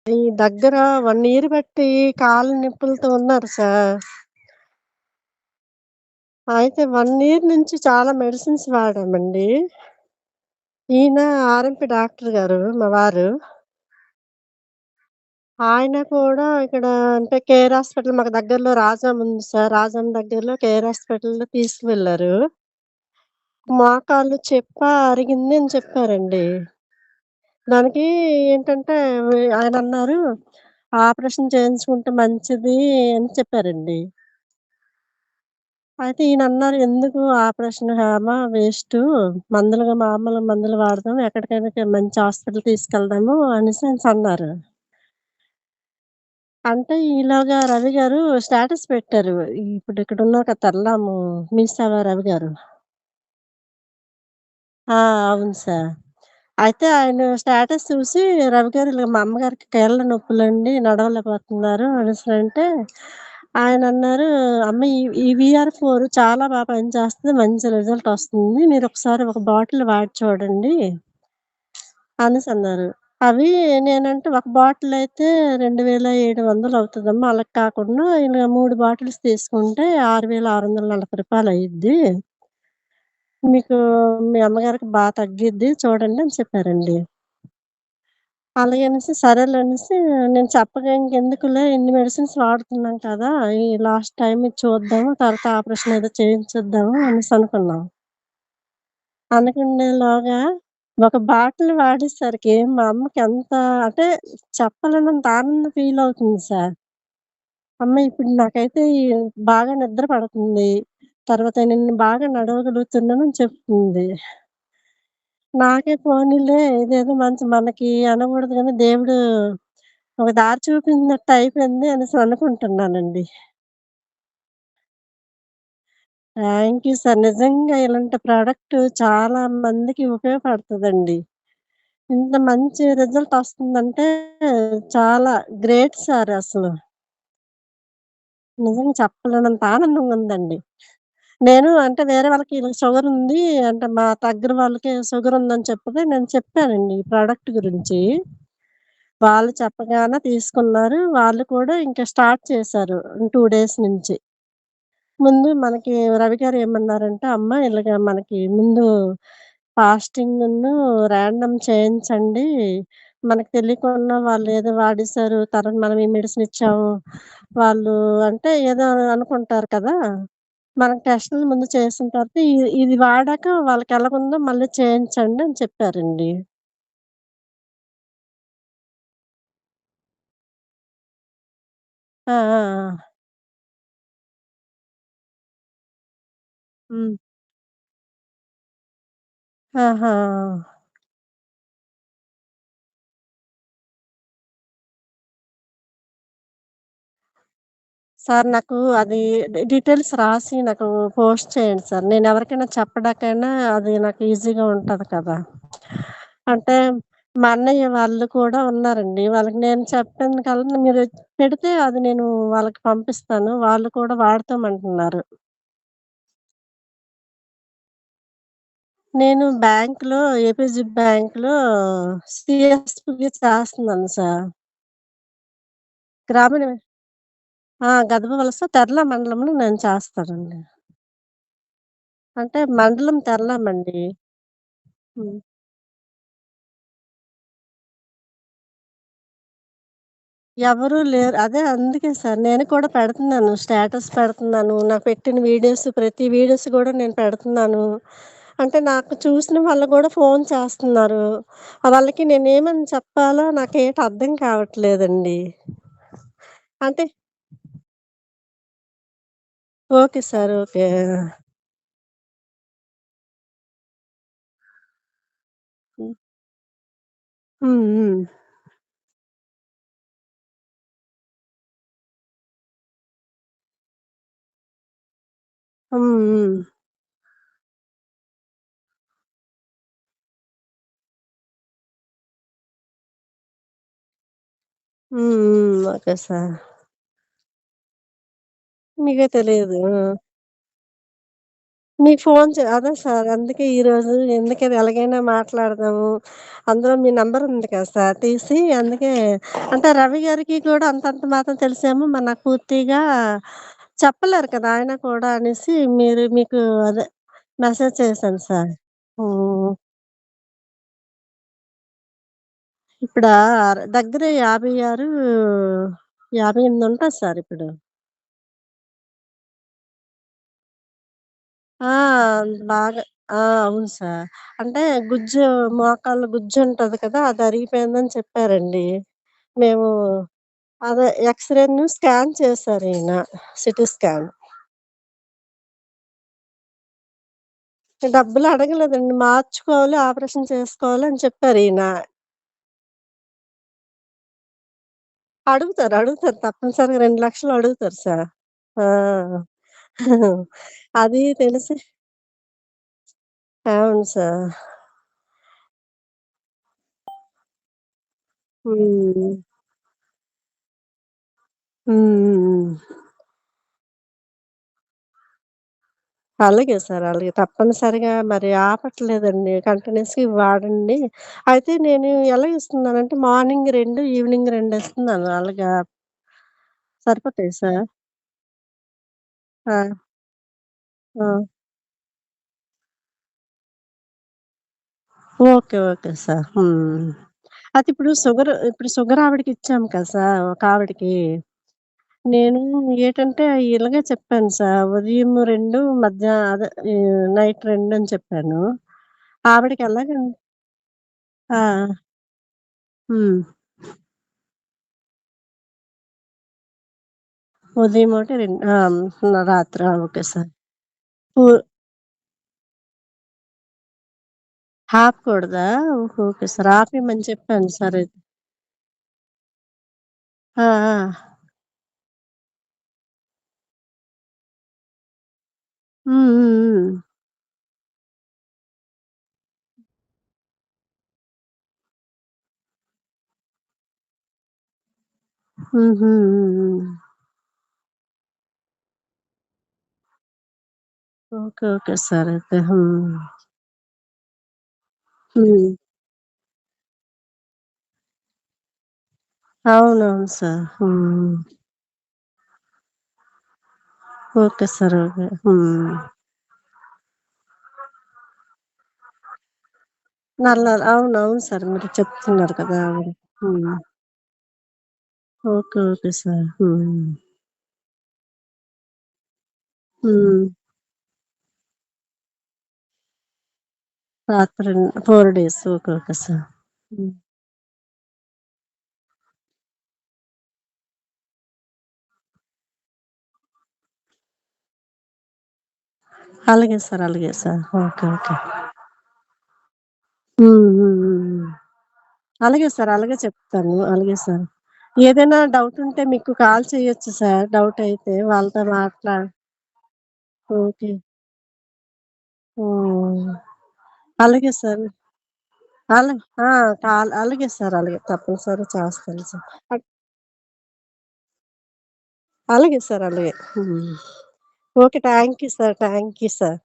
ఈ దగ్గర 1 ఇయర్ బట్టి కాళ్ళు నొప్పులతో ఉన్నారు సార్. అయితే 1 ఇయర్ నుంచి చాలా మెడిసిన్స్ వాడామండి. ఈయన ఆర్ఎంపీ డాక్టర్ గారు మా వారు. ఆయన కూడా ఇక్కడ అంటే కేర్ హాస్పిటల్ మాకు దగ్గరలో రాజాం ఉంది సార్. రాజాం దగ్గరలో కేర్ హాస్పిటల్‌లో తీసుకువెళ్లారు. మోకాలు చెప్ప అరిగింది అని చెప్పారండి. దానికి ఏంటంటే ఆయనన్నారు, ఆపరేషన్ చేయించుకుంటే మంచిది అని చెప్పారండి. అయితే ఈయనన్నారు, "ఎందుకు ఆపరేషన్ వేస్టు. మామూలు మందులు వాడదాం. ఎక్కడికైనా మంచి హాస్పిటల్ తీసుకెళ్దాము" అనేసన్నారు. అంటే ఈలోగా రవి గారు స్టేటస్ పెట్టారు. ఇప్పుడు ఇక్కడున్నారు కదా! తర్లాము మీ సేవ రవి గారు. ఆ! అవును సార్. అయితే ఆయన స్టేటస్ చూసి రవి గారు ఇలాగ మా అమ్మగారికి కీళ్ళ నొప్పులండి నడవలేకపోతున్నారు అనేసనంటే ఆయనన్నారు, "అమ్మ ఈ వీఆర్4 చాలా పనిచేస్తది. మంచి రిజల్ట్ వస్తుంది. మీరొకసారి ఒక బాటిల్ వాడి చూడండి" అనేసన్నారు. అవి నేనంటే ఒక బాటిల్ అయితే 2700 అవుతదమ్మా. అలా కాకుండా ఇలా 3 బాటిల్స్ తీసుకుంటే 6640 అయ్యిద్ది. మీకు మీ అమ్మగారికి తగ్గిద్ది చూడండి అని చెప్పారండి. అలాగనేసి సరేలే అనేసి నేను చెప్పగా ఇంకెందుకులే ఇన్ని మెడిసిన్స్ వాడుతున్నాం కదా! ఈ లాస్ట్ టైమ్ ఇది చూద్దాము. తర్వాత ఆపరేషన్ ఏదో చేయించేద్దాము అనేసి అనుకున్నాం. అనుకునేలోగా ఒక బాటిల్ వాడేసరికి మా అమ్మకి ఎంత అంటే చెప్పలేనంత ఆనందం ఫీల్ అవుతుంది సార్. అమ్మ ఇప్పుడు నాకైతే బాగా నిద్ర పడుతుంది. తర్వాత నేను బాగా నడవగలుగుతున్నానని చెప్తుంది. నాకే పోనీలే ఇదేదో మంచి మనకి అనకూడదు గానీ దేవుడు ఒక దారి చూపినట్టు అయిపోయింది అనేసి అనుకుంటున్నానండి. Thank you sir. నిజంగా ఇలాంటి ప్రొడక్ట్ చాలా మందికి ఉపయోగపడతదండి. ఇంత మంచి రిజల్ట్ ఒస్తుందంటే చాలా గ్రేట్ సార్ అసలు. నిజంగా చెప్పలేనంత ఆనందంగా ఉందండి. నేను అంటే వేరే వాళ్ళకి ఇలా షుగరుంది అంటే మా దగ్గర వాళ్ళకి షుగరుందని చెప్పగా నేను చెప్పానండి ఈ ప్రొడక్ట్ గురించి. వాళ్ళు చెప్పగానే తీసుకున్నారు. వాళ్ళు కూడా ఇంకా స్టార్ట్ చేశారు 2 డేస్ నుంచి. ముందు మనకి రవి గారు ఏమన్నారంటే, "అమ్మ ఇలాగ మనకి ముందు ఫాస్టింగును, రాండమ్ చేయించండి. మనకు తెలియకుండా వాళ్ళేదో వాడేశారు. తర్వాత మనం ఈ మెడిసిన్ ఇచ్చాము. వాళ్ళు" అంటే ఏదో అనుకుంటారు కదా! మనకు టెస్టులు ముందు చేసిన తర్వాత ఇది వాడాక వాళ్ళకెలాగుందో మళ్ళీ చేయించండి అని చెప్పారండి. ఆ! ఆ! ఆ! హ్మ్. ఆహా! సార్ నాకు అది డీటెయిల్స్ రాసి నాకు పోస్ట్ చేయండి సార్. నేనెవరికైనా చెప్పడానికైనా అది నాకు ఈజీగా ఉంటది కదా! అంటే మా అన్నయ్య వాళ్ళు కూడా ఉన్నారండి. వాళ్ళకి నేను చెప్పినకల్లా మీరు పెడితే అది నేను వాళ్ళకి పంపిస్తాను. వాళ్ళు కూడా వాడతామంటున్నారు. నేను బ్యాంక్‌లో ఏపీజీ బ్యాంక్‌లో సీఎస్‌పీ‌గా చేస్తున్నాను సార్. గ్రామీణ గదవ వలస తెర్ల మండలంలో నేను చేస్తానండి. అంటే మండలం తెర్లామండి. హ్మ్. ఎవరు లేరు. అదే అందుకే సార్ నేను కూడా పెడుతున్నాను. స్టేటస్ పెడుతున్నాను. నాకు పెట్టిన వీడియోస్ ప్రతి వీడియోస్ గూడా నేను పెడుతున్నాను. అంటే నాకు చూసిన వాళ్ళు గూడా ఫోను చేస్తున్నారు. వాళ్ళకి నేనేమని చెప్పాలో నాకేటి అర్థం కావట్లేదండి. అంటే ఓకే సార్. ఓకే. హ్మ్. హ్మ్. హ్మ్. హ్మ్. హ్మ్. హ్మ్. హ్మ్. Okay sir. మీకే తెలియదు. ఆ! మీకు ఫోను అదే సార్. అందుకే ఈరోజు ఎందుకని ఎలాగైనా మాట్లాడదాము. అందులో మీ నంబర్ ఉంది కదా సార్! తీసి అందుకే అంటే రవి గారికి కూడా అంతంత మాత్రం తెలిసేమో మరి నాకు పూర్తిగా చెప్పలేరు కదా! ఆయన కూడా అనేసి మీకు అదే మెసేజ్ చేశాను సార్. హ్మ్. ఇప్పుడా దగ్గర 56, 58 ఉంటది సార్ ఇప్పుడు. ఆ! బాగా ఆ! అవును సార్. అంటే గుజ్జు మోకాళ్ళ గుజ్జుంటది కదా! అది అరిగిపోయిందని చెప్పారండి. మేము అదే ఎక్స్‌రేను స్కాన్ చేశారీయన. CT scan. డబ్బులు అడగలేదండి. మార్చుకోవాలి, ఆపరేషన్ చేసుకోవాలి అని చెప్పారీయన. అడుగుతారు. తప్పనిసరిగా 2,00,000 అడుగుతారు సార్. ఆ! అది తెలిసి అవును సార్. హ్మ్. హ్మ్. అలాగే సార్. అలాగే. తప్పనిసరిగా మరి ఆపట్లేదండి. కంటిన్యూయస్‌గా ఇవి వాడండి. అయితే నేను ఎలా ఇస్తున్నానంటే మార్నింగ్ 2, ఈవినింగ్ 2 ఇస్తున్నాను. అలాగా సరిపోతాయా సార్? ఆ! ఆ! Okay sir. హ్మ్. అయితే ఇప్పుడు షుగర్ ఆవిడకిచ్చాం కదా సార్! ఒక ఆవిడకి. నేను ఏటంటే ఇలాగే చెప్పాను సార్. ఉదయం 2 అదే నైట్ 2 అని చెప్పాను. ఆవిడకి ఎలాగండి ఆ! హ్మ్. ఉదయం ఒకటి, రాత్రి. Okay sir. పు ఆపకూడదా? Okay sir. ఆపేయమని చెప్పాను సార్ అయితే. ఆ! ఆ! హ్మ్. హుహు. ఓకే సార్ అయితే. హ్మ్. అవునవును సార్. Okay sir. ఓకే. అవునవును సార్. మీరు చెప్తున్నారు కదా! హ్మ్. Okay sir. హ్మ్. రాత్రి 4 డేస్. Okay sir. హ్మ్. అలాగే సార్. ఓకే. హ్మ్. అలాగే సార్. అలాగే చెప్తాను. అలాగే సార్. ఏదైనా డౌటుంటే మీకు కాల్ చేయొచ్చు సార్. డౌటయితే వాళ్ళతో ఓకే. హ్మ్. అలాగే సార్. అలా ఆ! అలాగే సార్. అలాగే. తప్పనిసరిగా చేస్తాను సార్. అలాగే సార్. అలాగే. Okay. Thank you sir. Thank you sir.